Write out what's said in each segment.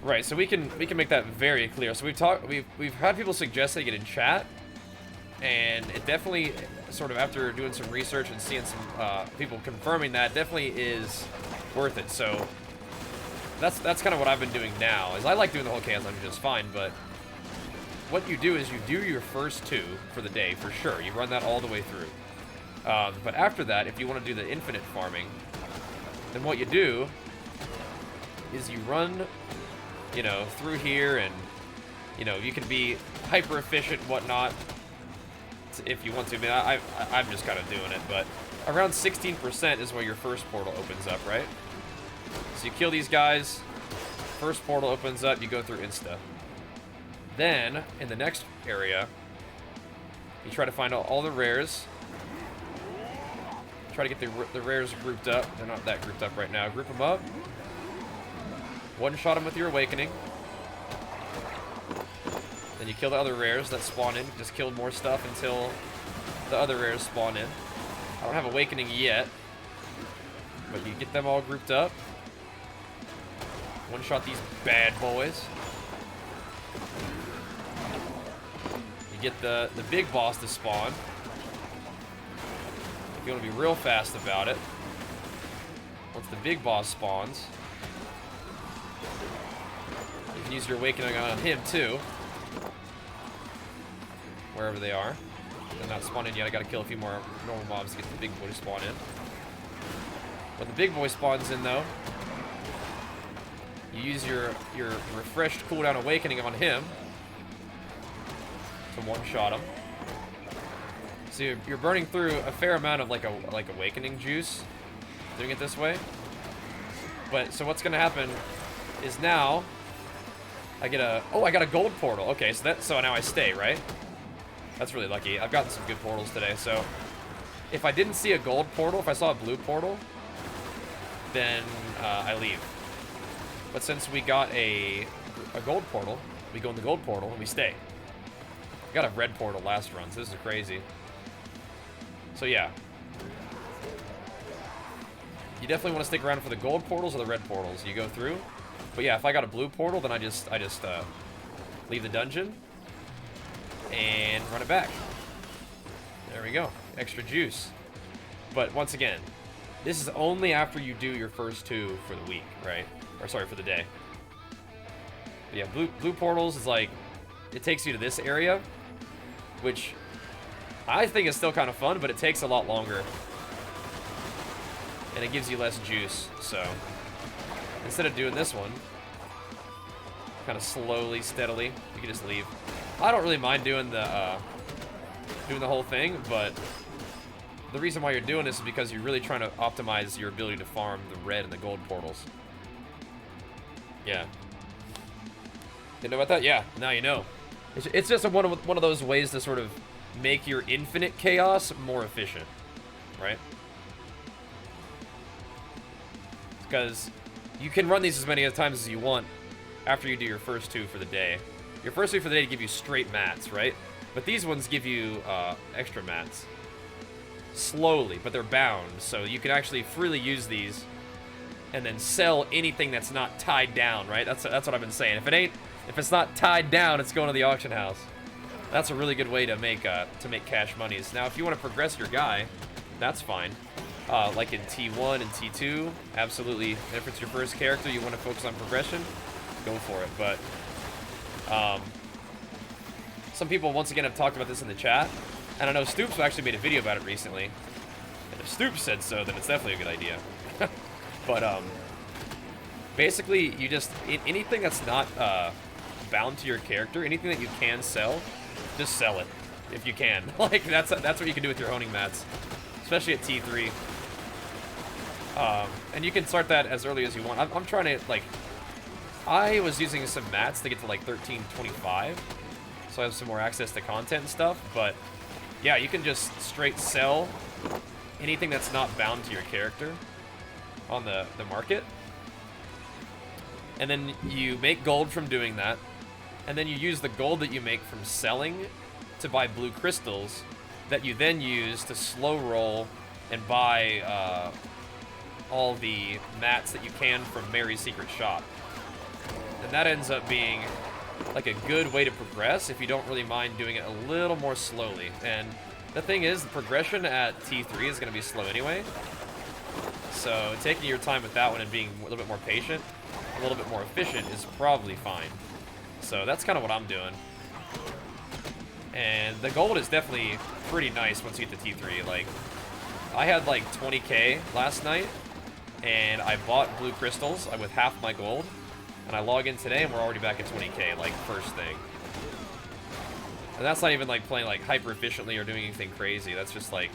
Right, so we can make that very clear. So we've had people suggesting it in chat, and it definitely sort of after doing some research and seeing some people confirming that definitely is worth it. So that's kind of what I've been doing now. Is I like doing the whole chaos dungeon just fine, but what you do is you do your first 2 for the day for sure. You run that all the way through. But after that, if you want to do the infinite farming, then what you do is you run, you know, through here, and you know you can be hyper efficient and whatnot if you want to. I mean, I'm just kind of doing it, but around 16% is where your first portal opens up, right? So you kill these guys, first portal opens up, you go through insta. Then in the next area, you try to find all the rares. Try to get the rares grouped up. They're not that grouped up right now. Group them up. One-shot them with your awakening. Then you kill the other rares that spawn in. Just kill more stuff until the other rares spawn in. I don't have awakening yet, but you get them all grouped up. One-shot these bad boys. You get the big boss to spawn. If you want to be real fast about it, once the big boss spawns, you can use your awakening on him too. Wherever they are. They're not spawning yet. I gotta kill a few more normal mobs to get the big boy to spawn in. When the big boy spawns in though, you use your refreshed cooldown awakening on him to one-shot him. So you're burning through a fair amount of like awakening juice doing it this way. But so what's gonna happen is now I get I got a gold portal. Okay, so now I stay, right? That's really lucky. I've gotten some good portals today. So if I didn't see a gold portal, if I saw a blue portal, then I leave. But since we got a gold portal, we go in the gold portal and we stay. We got a red portal last run, so this is crazy. So yeah, you definitely want to stick around for the gold portals or the red portals. You go through, but yeah, if I got a blue portal, then I just leave the dungeon and run it back. There we go, extra juice. But once again, this is only after you do your first 2 for the week, right? Or sorry, for the day. But yeah, blue portals is like, it takes you to this area, which I think is still kind of fun, but it takes a lot longer. And it gives you less juice, so instead of doing this one, kind of slowly, steadily, you can just leave. I don't really mind doing the whole thing, but the reason why you're doing this is because you're really trying to optimize your ability to farm the red and the gold portals. Yeah. Didn't know about that? Yeah, now you know. It's just one of those ways to sort of make your infinite chaos more efficient, right? Because you can run these as many times as you want after you do your first 2 for the day. Your first 2 for the day give you straight mats, right? But these ones give you extra mats. Slowly, but they're bound, so you can actually freely use these and then sell anything that's not tied down, right? That's what I've been saying. If it's not tied down, it's going to the auction house. That's a really good way to make cash monies. Now, if you want to progress your guy, that's fine. Like in T1 and T2, absolutely. If it's your first character, you want to focus on progression, go for it. But some people, once again, have talked about this in the chat. And I know Stoops actually made a video about it recently. And if Stoops said so, then it's definitely a good idea. But basically, you just anything that's not bound to your character, anything that you can sell, just sell it if you can. Like that's what you can do with your honing mats, especially at T3. And you can start that as early as you want. I'm trying to like, I was using some mats to get to like 1325, so I have some more access to content and stuff. But yeah, you can just straight sell anything that's not bound to your character on the market. And then you make gold from doing that. And then you use the gold that you make from selling to buy blue crystals that you then use to slow roll and buy all the mats that you can from Mary's Secret Shop. And that ends up being like a good way to progress if you don't really mind doing it a little more slowly. And the thing is, the progression at T3 is going to be slow anyway. So taking your time with that one and being a little bit more patient, a little bit more efficient is probably fine. So that's kind of what I'm doing. And the gold is definitely pretty nice once you get to T3. Like, I had like 20k last night, and I bought blue crystals with half my gold. And I log in today, and we're already back at 20k, like, first thing. And that's not even, like, playing, like, hyper efficiently or doing anything crazy. That's just, like,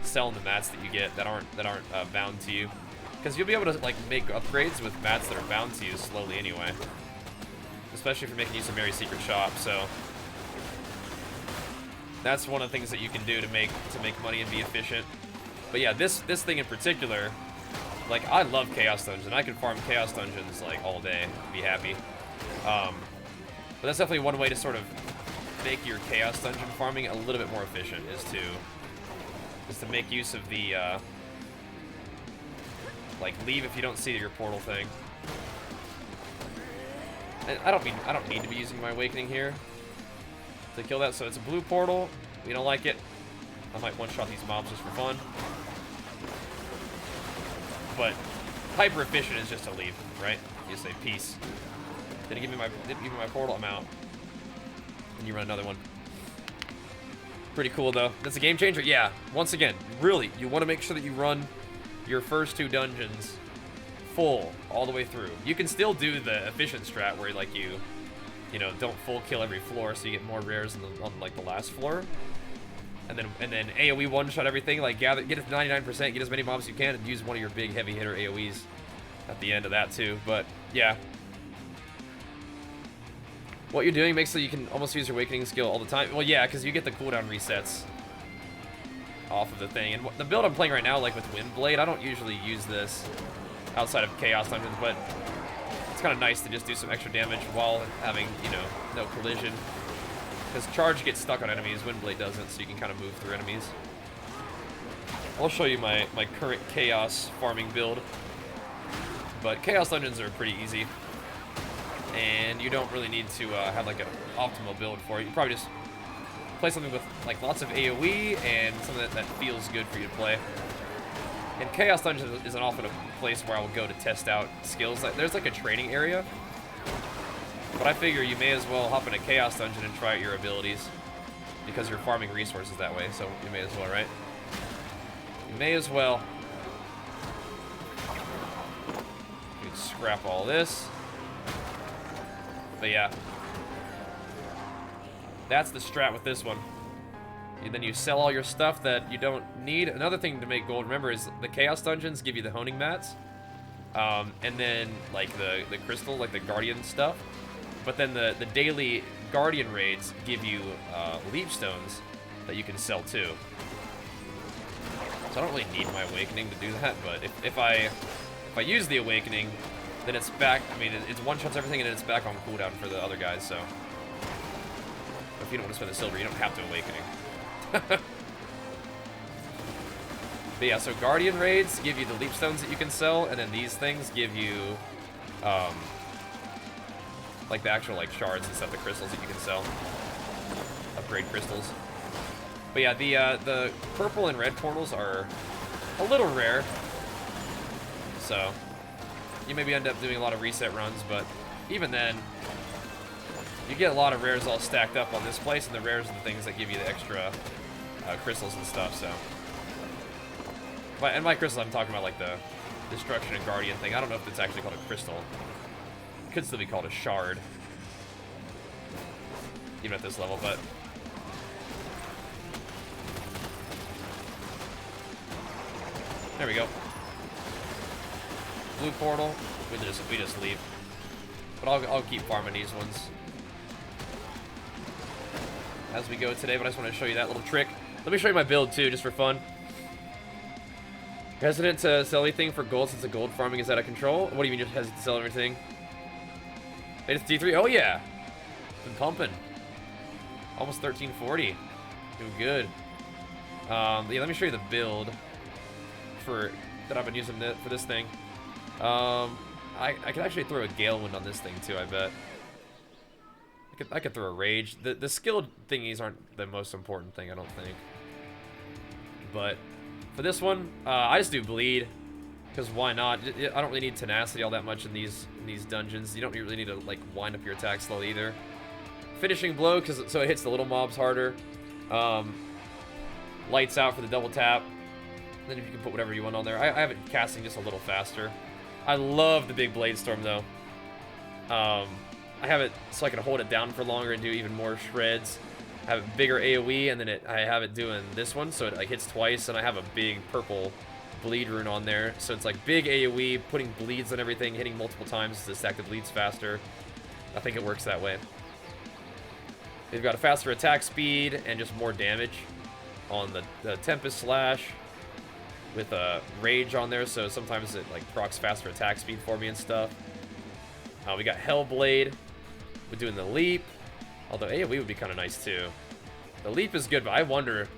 selling the mats that you get that aren't bound to you. Because you'll be able to, like, make upgrades with mats that are bound to you slowly anyway. Especially if you're making use of Mary's Secret Shop, so... That's one of the things that you can do to make money and be efficient. But yeah, this thing in particular... Like, I love Chaos Dungeon. I can farm Chaos Dungeons, like, all day. Be happy. But that's definitely one way to sort of make your Chaos Dungeon farming a little bit more efficient, is to make use of the, like, leave if you don't see your portal thing. And I don't need to be using my Awakening here to kill that, so it's a blue portal. We don't like it. I might one-shot these mobs just for fun. But hyper efficient is just to leave, right? You say peace. Didn't give me my portal, I'm out. And you run another one. Pretty cool though. That's a game changer. Yeah. Once again, really, you want to make sure that you run your first 2 dungeons full all the way through. You can still do the efficient strat where like you know, don't full kill every floor so you get more rares on like the last floor. And then AoE one-shot everything, like get it to 99%, get as many mobs as you can, and use one of your big heavy hitter AoEs at the end of that too. But yeah, what you're doing makes so you can almost use your Awakening skill all the time. Well, yeah, because you get the cooldown resets off of the thing. And the build I'm playing right now, like with Windblade, I don't usually use this outside of Chaos Dungeons, but it's kind of nice to just do some extra damage while having, you know, no collision. Because Charge gets stuck on enemies, Windblade doesn't, so you can kind of move through enemies. I'll show you my current Chaos farming build. But Chaos Dungeons are pretty easy. And you don't really need to have like an optimal build for it. You probably just play something with like lots of AoE and something that feels good for you to play. And Chaos Dungeons isn't often a place where I will go to test out skills. Like, there's like a training area. But I figure you may as well hop in a Chaos Dungeon and try out your abilities. Because you're farming resources that way, so you may as well, right? You may as well. You can scrap all this. But yeah. That's the strat with this one. And then you sell all your stuff that you don't need. Another thing to make gold, remember, is the Chaos Dungeons give you the honing mats. And then, like, the crystal, like the Guardian stuff. But then the daily Guardian raids give you leap stones that you can sell too. So I don't really need my Awakening to do that, but if I use the Awakening, then it's back. I mean, it's one-shots everything, and then it's back on cooldown for the other guys, so. If you don't want to spend the silver, you don't have to Awakening. But yeah, so Guardian raids give you the leap stones that you can sell, and then these things give you, like the actual like shards and stuff, the crystals that you can sell. Upgrade crystals. But yeah, the purple and red portals are a little rare. So you maybe end up doing a lot of reset runs, but even then, you get a lot of rares all stacked up on this place, and the rares are the things that give you the extra crystals and stuff, so. And by crystals, I'm talking about like the Destruction and Guardian thing. I don't know if it's actually called a crystal. It could still be called a shard. Even at this level, but. There we go. Blue portal. We just leave. But I'll keep farming these ones as we go today, but I just want to show you that little trick. Let me show you my build too, just for fun. Hesitant to sell anything for gold since the gold farming is out of control? What do you mean, just hesitant to sell everything? It's D3? Oh yeah! Been pumping. Almost 1340. Doing good. Yeah, let me show you the build that I've been using for this thing. I could actually throw a Gale Wind on this thing too, I bet. I could throw a Rage. The skilled thingies aren't the most important thing, I don't think. But for this one, I just do Bleed. Because why not? I don't really need Tenacity all that much in these dungeons. You don't really need to like wind up your attack slow either. Finishing Blow, so it hits the little mobs harder. Lights Out for the double tap. Then if you can put whatever you want on there. I have it casting just a little faster. I love the big Blade Storm though. I have it so I can hold it down for longer and do even more shreds. I have a bigger AoE, and then I have it doing this one, so it like hits twice, and I have a big purple bleed rune on there, so it's like big AoE, putting bleeds on everything, hitting multiple times to stack the bleeds faster. I think it works that way. They've got a faster attack speed and just more damage on the Tempest Slash with a Rage on there, so sometimes it like procs faster attack speed for me and stuff. We got Hellblade. We're doing the Leap, although AoE would be kind of nice too. The Leap is good, but I wonder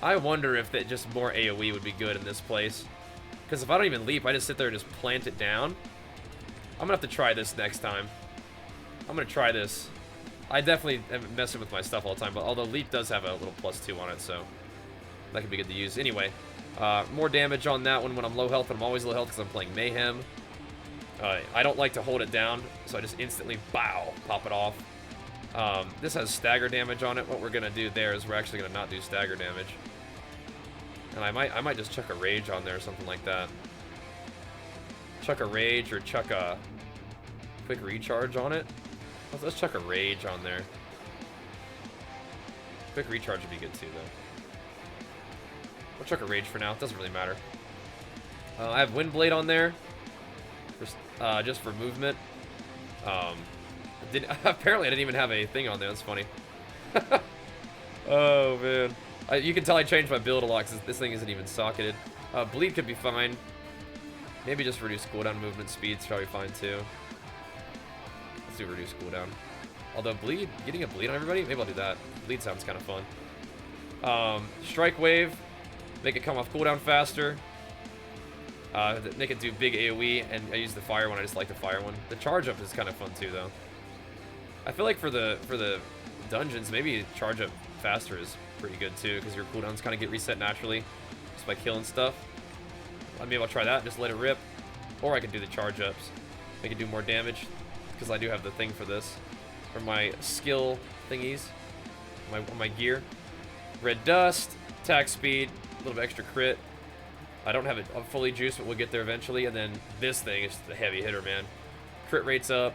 if that just more AoE would be good in this place. Because if I don't even leap, I just sit there and just plant it down. I'm gonna have to try this next time. I'm gonna try this. I definitely am messing with my stuff all the time, but although leap does have a little +2 on it, so that could be good to use. Anyway, more damage on that one when I'm low health, and I'm always low health because I'm playing Mayhem. I don't like to hold it down, so I just instantly, bow, pop it off. This has stagger damage on it. What we're gonna do there is we're actually gonna not do stagger damage. And I might just chuck a Rage on there or something like that. Chuck a Rage or chuck a quick recharge on it. Let's chuck a Rage on there. Quick recharge would be good too, though. We'll chuck a Rage for now. It doesn't really matter. I have Windblade on there, just for movement. Apparently, I didn't even have a thing on there. That's funny. Oh man. You can tell I changed my build a lot because this thing isn't even socketed. Bleed could be fine. Maybe just reduce cooldown movement speed's probably fine too. Let's do reduce cooldown. Although Bleed, getting a Bleed on everybody, maybe I'll do that. Bleed sounds kind of fun. Strike Wave, make it come off cooldown faster. Make it do big AoE, and I use the fire one. I just like the fire one. The charge up is kind of fun too, though. I feel like for the dungeons, maybe charge up faster is pretty good too, because your cooldowns kind of get reset naturally just by killing stuff. Maybe I'll try that and just let it rip, or I could do the charge ups, make it do more damage, because I do have the thing for this, for my skill thingies, my gear. Red Dust, attack speed, a little bit extra crit. I don't have it fully juiced, but we'll get there eventually. And then this thing is the heavy hitter, man. Crit rates up.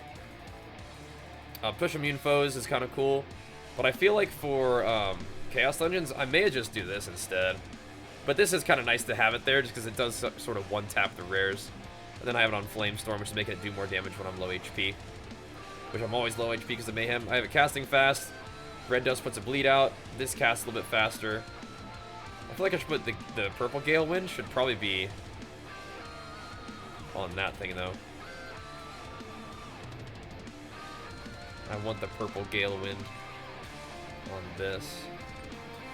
Push immune foes is kind of cool. But I feel like for Chaos Dungeons, I may just do this instead. But this is kind of nice to have it there, just because it does sort of one-tap the rares. And then I have it on Flamestorm, which is making it do more damage when I'm low HP. Which I'm always low HP because of Mayhem. I have it casting fast. Red Dust puts a bleed out. This casts a little bit faster. I feel like I should put the purple Gale Wind should probably be on that thing, though. I want the purple Gale Wind on this.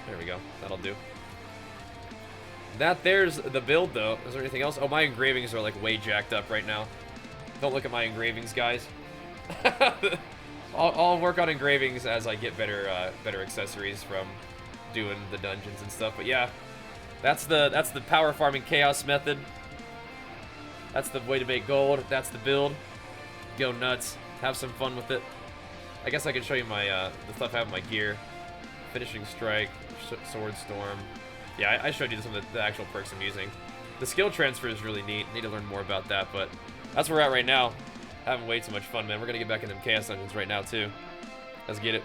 There we go. That'll do. There's the build, though. Is there anything else? Oh, my engravings are, like, way jacked up right now. Don't look at my engravings, guys. I'll work on engravings as I get better accessories from doing the dungeons and stuff. But yeah, that's the power farming chaos method. That's the way to make gold. That's the build. Go nuts. Have some fun with it. I guess I can show you my the stuff I have in my gear. Finishing Strike, Sword Storm. Yeah, I showed you some of the actual perks I'm using. The skill transfer is really neat. Need to learn more about that, but that's where we're at right now. Having way too much fun, man. We're gonna get back into them chaos dungeons right now too. Let's get it.